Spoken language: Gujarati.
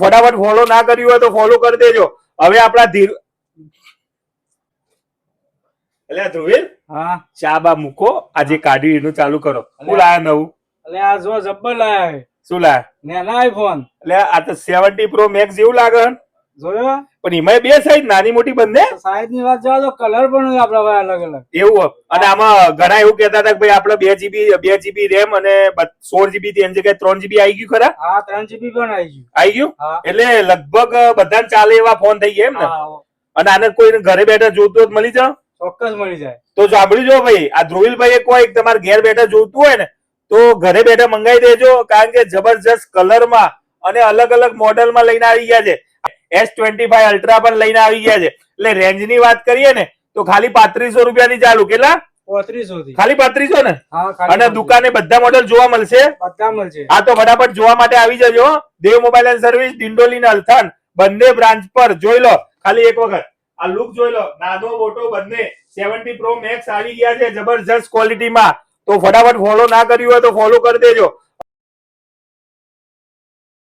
ફટાફટ ફોલો ના કર્યું હોય તો ફોલો કરી દેજો. હવે આપણા ધીર એટલે ધ્રુવીલ હા ચા બા મૂકો, આજે કાઢ્યું એનું ચાલુ કરો. શું લાયા નવું? એટલે આ જો જબ્બર લાયા શું લાયા? નેના આઈફોન. એટલે આ તો 70 પ્રો મેક્સ જેવું લાગે જોયો પણ એમાં બે સાઈઝ નાની મોટી બંને સાઈઝ ની વાત જવા તો કલર પણ આપડા ભાઈ અલગ અલગ એવું. અને આમાં ઘણા એવું કહેતા હતા કે ભાઈ આપડે 2 GB રેમ અને 16 GB ની જગ્યાએ 3 GB આવી ગયું ખરા? હા 3 GB પણ આવી ગયું. હા. એટલે લગભગ બધાને ચાલે એવા ફોન થઈ ગયા એમ ને. અને આને કોઈ ઘરે બેઠા જોતું હોય મળી જાય, ચોક્કસ મળી જાય. તો સાંભળી જો ભાઈ, આ ધ્રુવીલભાઈ કોઈ તમારે ઘેર બેઠા જોતું હોય ને તો ઘરે બેઠા મંગાવી દેજો, કારણ કે જબરજસ્ત કલરમાં અને અલગ અલગ મોડેલમાં લઈને આવી ગયા છે. S25 અલ્ટ્રા પણ લઈને આવી ગયા છે. એટલે રેન્જ ની વાત કરીએ ને તો ખાલી 3500 રૂપિયાની ચાલુ. કેટલા? 3500 થી. ખાલી 3500 ને? હા. અને દુકાને બધા મોડેલ જોવા મળશે. બધા મળશે. હા તો ફટાફટ જોવા માટે આવી જજો. દેવ મોબાઈલ એન્ડ સર્વિસ, ડિંડોલી અને અલથાણ બંને બ્રાન્ચ પર જોઈ લો. ખાલી એક વખત આ લુક જોઈ લો, નાનો મોટો બંને 70 પ્રો મેક્સ આવી ગયા છે જબરજસ્ત ક્વોલિટીમાં. તો ફટાફટ ફોલો ના કર્યું હોય તો ફોલો કરી દેજો.